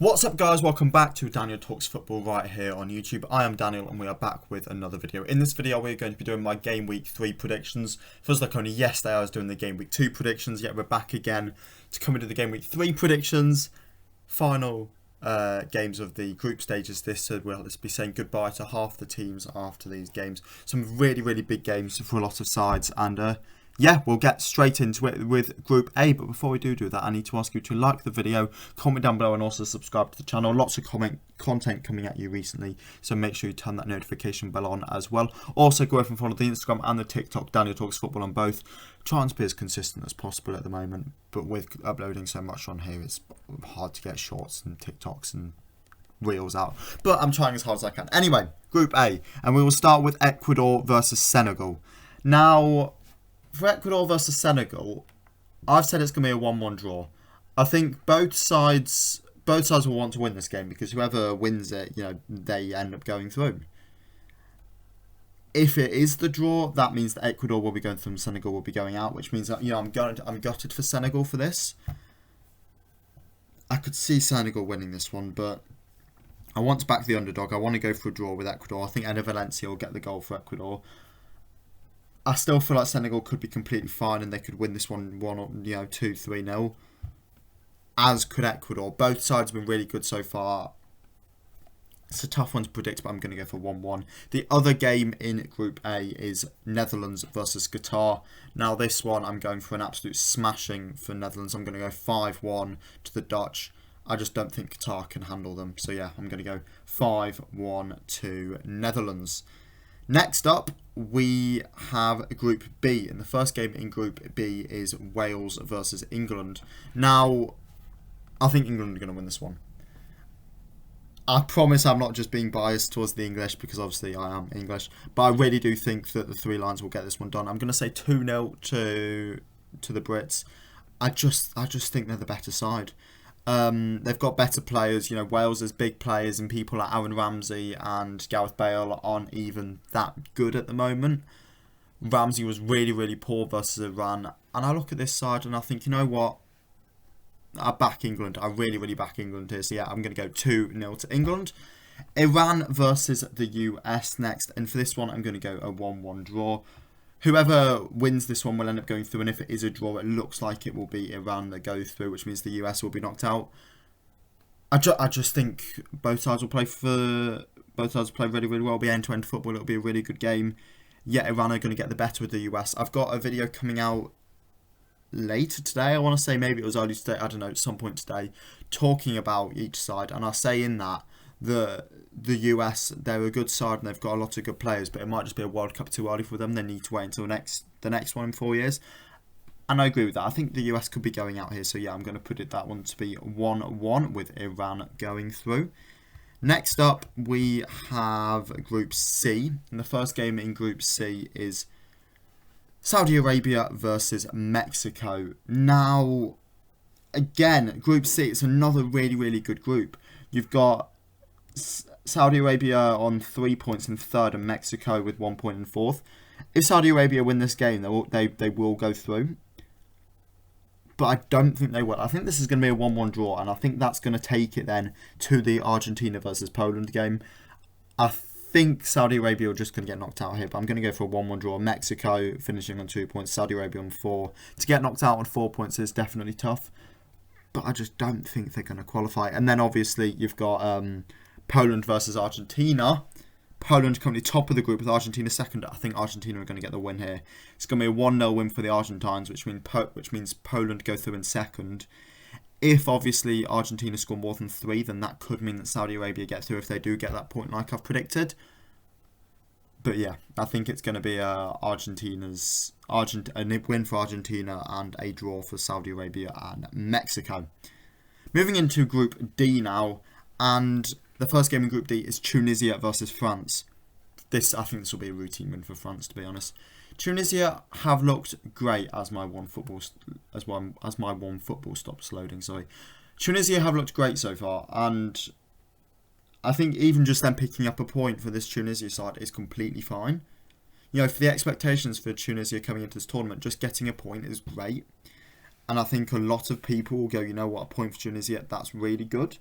What's up guys, welcome back to Daniel Talks Football right here on YouTube. I am Daniel and we are back with another video. In this video we're going to be doing my Game Week 3 predictions. Feels like only yesterday I was doing the Game Week 2 predictions, yet we're back again to come into the Game Week 3 predictions. Final games of the group stages this, so we'll be saying goodbye to half the teams after these games. Some really big games for a lot of sides, and yeah, we'll get straight into it with Group A. But before we do that, I need to ask you to like the video, comment down below, and also subscribe to the channel. Lots of content coming at you recently, so make sure you turn that notification bell on as well. Also, go over and follow the Instagram and the TikTok, Daniel Talks Football on both. Trying to be as consistent as possible at the moment, but with uploading so much on here, it's hard to get shorts and TikToks and reels out. But I'm trying as hard as I can. Anyway, Group A, and we will start with Ecuador versus Senegal. Now, for Ecuador versus Senegal, I've said it's going to be a 1-1 draw. I think both sides will want to win this game because whoever wins it, they end up going through. If it is the draw, that means that Ecuador will be going through and Senegal will be going out, which means that I'm gutted for Senegal for this. I could see Senegal winning this one, but I want to back the underdog. I want to go for a draw with Ecuador. I think Eder Valencia will get the goal for Ecuador. I still feel like Senegal could be completely fine and they could win this one 2-3-0. As could Ecuador. Both sides have been really good so far. It's a tough one to predict, but I'm going to go for 1-1. The other game in Group A is Netherlands versus Qatar. Now this one, I'm going for an absolute smashing for Netherlands. I'm going to go 5-1 to the Dutch. I just don't think Qatar can handle them. So yeah, I'm going to go 5-1 to Netherlands. Next up, we have Group B, and the first game in Group B is Wales versus England. Now, I think England are going to win this one. I promise I'm not just being biased towards the English, because obviously I am English, but I really do think that the Three Lions will get this one done. I'm going to say 2-0 to the Brits. I just think they're the better side. They've got better players. Wales has big players, and people like Aaron Ramsey and Gareth Bale aren't even that good at the moment. Ramsey was really poor versus Iran, and I look at this side and I think, you know what? I back England. I really back England here. So yeah, I'm going to go 2-0 to England. Iran versus the US next, and for this one I'm going to go a 1-1 draw. Whoever wins this one will end up going through, and if it is a draw, it looks like it will be Iran that go through, which means the US will be knocked out. I just think both sides will play really well. It'll be end-to-end football. It'll be a really good game. Yet Iran are going to get the better of the US. I've got a video coming out later today. I want to say maybe it was early today. I don't know, at some point today, talking about each side, and I say in that the US, they're a good side and they've got a lot of good players, but it might just be a World Cup too early for them. They need to wait until the next one in 4 years. And I agree with that. I think the US could be going out here. So yeah, I'm going to put that one to be 1-1 with Iran going through. Next up, we have Group C. And the first game in Group C is Saudi Arabia versus Mexico. Now, again, Group C, it's another really good group. You've got Saudi Arabia on 3 points in third, and Mexico with 1 point in fourth. If Saudi Arabia win this game, they will go through. But I don't think they will. I think this is going to be a 1-1 draw, and I think that's going to take it then to the Argentina versus Poland game. I think Saudi Arabia are just going to get knocked out here, but I'm going to go for a 1-1 draw. Mexico finishing on 2 points, Saudi Arabia on 4. To get knocked out on 4 points is definitely tough, but I just don't think they're going to qualify. And then obviously you've got Poland versus Argentina. Poland currently top of the group with Argentina second. I think Argentina are going to get the win here. It's going to be a 1-0 win for the Argentines, which means Poland go through in second. If obviously Argentina score more than 3, then that could mean that Saudi Arabia get through if they do get that point like I've predicted. But yeah, I think it's going to be a win for Argentina and a draw for Saudi Arabia and Mexico. Moving into Group D now, and the first game in Group D is Tunisia versus France. I think this will be a routine win for France, to be honest. Tunisia have looked great as my one football stops loading. Sorry, Tunisia have looked great so far, and I think even just them picking up a point for this Tunisia side is completely fine. For the expectations for Tunisia coming into this tournament, just getting a point is great. And I think a lot of people will go, you know what, a point for Tunisia, that's really good.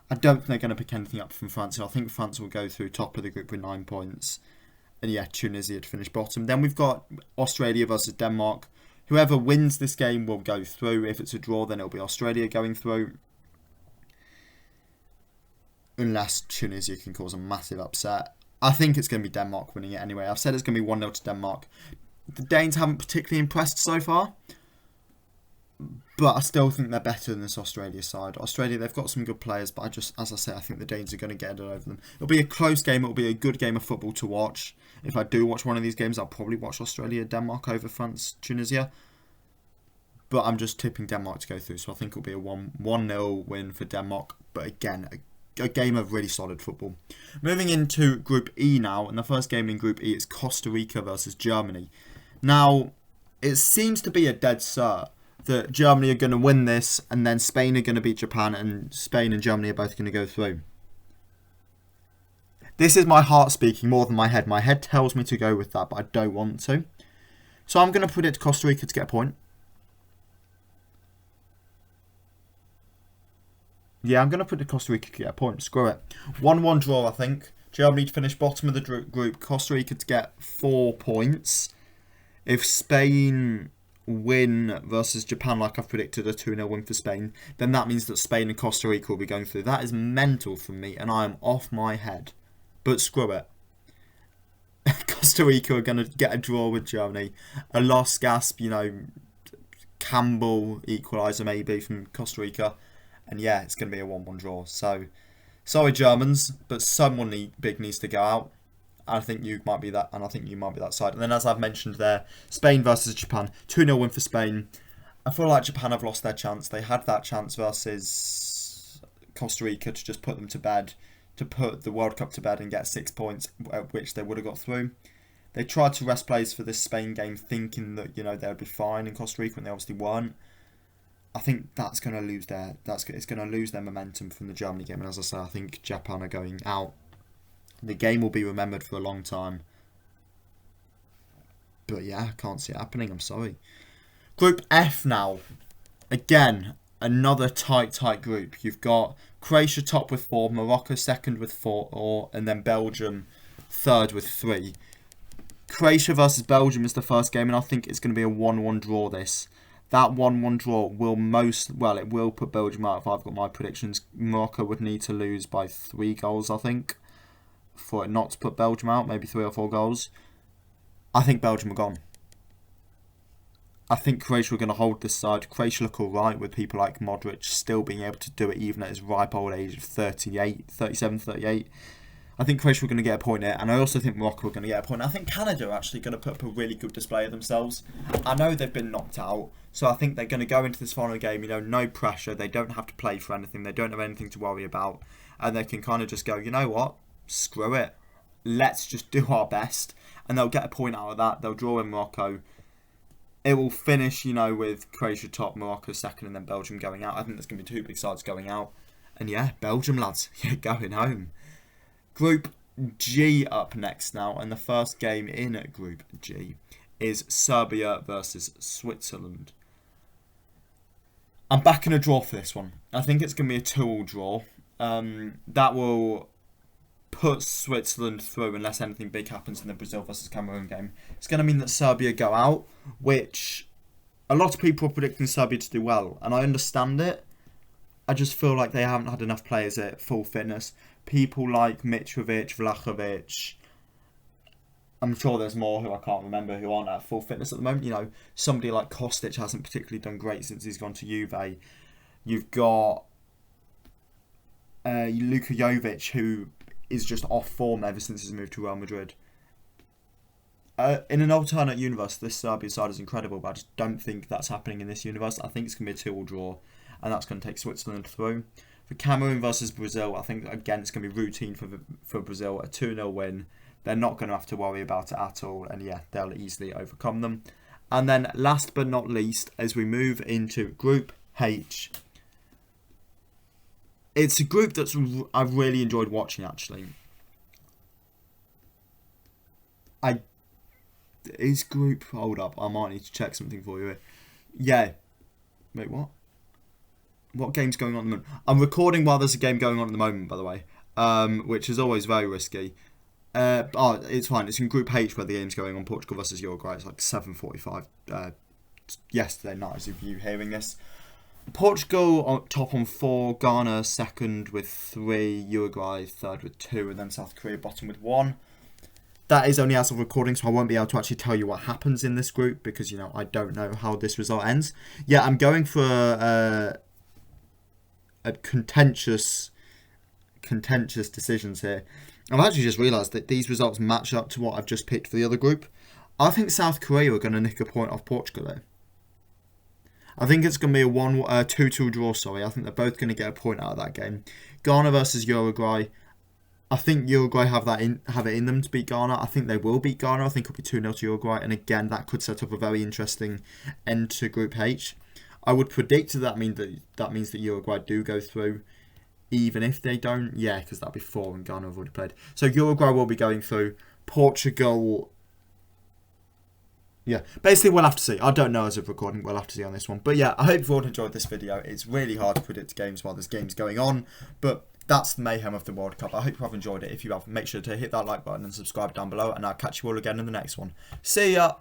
I don't think they're going to pick anything up from France. So I think France will go through top of the group with 9 points. And yeah, Tunisia to finish bottom. Then we've got Australia versus Denmark. Whoever wins this game will go through. If it's a draw, then it'll be Australia going through. Unless Tunisia can cause a massive upset. I think it's going to be Denmark winning it anyway. I've said it's going to be 1-0 to Denmark. The Danes haven't particularly impressed so far. But I still think they're better than this Australia side. Australia, they've got some good players, but as I say, I think the Danes are going to get it over them. It'll be a close game. It'll be a good game of football to watch. If I do watch one of these games, I'll probably watch Australia-Denmark over France-Tunisia. But I'm just tipping Denmark to go through, so I think it'll be a 1-0 win for Denmark. But again, a game of really solid football. Moving into Group E now, and the first game in Group E is Costa Rica versus Germany. Now, it seems to be a dead cert that Germany are going to win this, and then Spain are going to beat Japan, and Spain and Germany are both going to go through. This is my heart speaking more than my head. My head tells me to go with that, but I don't want to. So I'm going to predict Costa Rica to get a point. Yeah, I'm going to predict Costa Rica to get a point. Screw it. 1-1 draw, I think. Germany to finish bottom of the group. Costa Rica to get 4 points. If Spain win versus Japan, like I've predicted, a 2-0 win for Spain, then that means that Spain and Costa Rica will be going through. That is mental from me, and I am off my head. But screw it. Costa Rica are going to get a draw with Germany. A lost gasp, Campbell equaliser maybe from Costa Rica. And yeah, it's going to be a 1-1 draw. So, sorry Germans, but someone big needs to go out. I think you might be that, and I think you might be that side. And then, as I've mentioned there, Spain versus Japan. 2-0 win for Spain. I feel like Japan have lost their chance. They had that chance versus Costa Rica to just put them to bed, to put the World Cup to bed and get 6 points, which they would have got through. They tried to rest players for this Spain game, thinking that they would be fine in Costa Rica, and they obviously weren't. I think that's going to lose it's going to lose their momentum from the Germany game. And as I say, I think Japan are going out. The game will be remembered for a long time. But yeah, I can't see it happening. I'm sorry. Group F now. Again, another tight group. You've got Croatia top with 4, Morocco second with 4, and then Belgium third with 3. Croatia versus Belgium is the first game, and I think it's going to be a 1-1 draw this. That 1-1 draw it will put Belgium out if I've got my predictions. Morocco would need to lose by 3 goals, I think, for it not to put Belgium out, maybe 3 or 4 goals. I think Belgium are gone. I think Croatia are going to hold this side. Croatia look alright with people like Modric still being able to do it even at his ripe old age of 37, 38. I think Croatia are going to get a point here, and I also think Morocco are going to get a point. I think Canada are actually going to put up a really good display of themselves. I know they've been knocked out, so I think they're going to go into this final game, no pressure. They don't have to play for anything. They don't have anything to worry about, and they can kind of just go, you know what? Screw it. Let's just do our best, and they'll get a point out of that. They'll draw in Morocco. It will finish, with Croatia top, Morocco second, and then Belgium going out. I think there's going to be 2 big sides going out. And yeah, Belgium, lads, you're going home. Group G up next now, and the first game in Group G is Serbia versus Switzerland. I'm backing a draw for this one. I think it's going to be a 2-2 draw. That will put Switzerland through unless anything big happens in the Brazil versus Cameroon game. It's going to mean that Serbia go out, which a lot of people are predicting Serbia to do well, and I understand it. I just feel like they haven't had enough players at full fitness. People like Mitrovic, Vlahovic. I'm sure there's more who I can't remember who aren't at full fitness at the moment. Somebody like Kostic hasn't particularly done great since he's gone to Juve. You've got Luka Jovic, who is just off form ever since he's moved to Real Madrid. In an alternate universe, this Serbia side is incredible, but I just don't think that's happening in this universe. I think it's going to be a 2-2 draw, and that's going to take Switzerland through. For Cameroon versus Brazil, I think, again, it's going to be routine for Brazil. A 2-0 win. They're not going to have to worry about it at all. And yeah, they'll easily overcome them. And then last but not least, as we move into Group H, it's a group that I've really enjoyed watching, actually. Hold up, I might need to check something for you here. Yeah. Wait, what? What game's going on at the moment? I'm recording while there's a game going on at the moment, by the way, which is always very risky. It's fine. It's in Group H where the game's going on. Portugal versus Uruguay. It's like 7:45 yesterday night as of you hearing this. Portugal on top on 4, Ghana second with 3, Uruguay third with 2, and then South Korea bottom with 1. That is only as of recording, so I won't be able to actually tell you what happens in this group because, I don't know how this result ends. Yeah, I'm going for a contentious decisions here. I've actually just realised that these results match up to what I've just picked for the other group. I think South Korea are going to nick a point off Portugal though. I think it's going to be a 2-2 draw, I think they're both going to get a point out of that game. Ghana versus Uruguay. I think Uruguay have it in them to beat Ghana. I think they will beat Ghana. I think it'll be 2-0 to Uruguay. And again, that could set up a very interesting end to Group H. I would predict that means that Uruguay do go through. Even if they don't, yeah, because that'll be 4 and Ghana have already played. So Uruguay will be going through. Portugal... Yeah, basically we'll have to see. I don't know as of recording, we'll have to see on this one. But yeah, I hope you've all enjoyed this video. It's really hard to predict games while there's games going on. But that's the mayhem of the World Cup. I hope you have enjoyed it. If you have, make sure to hit that like button and subscribe down below. And I'll catch you all again in the next one. See ya!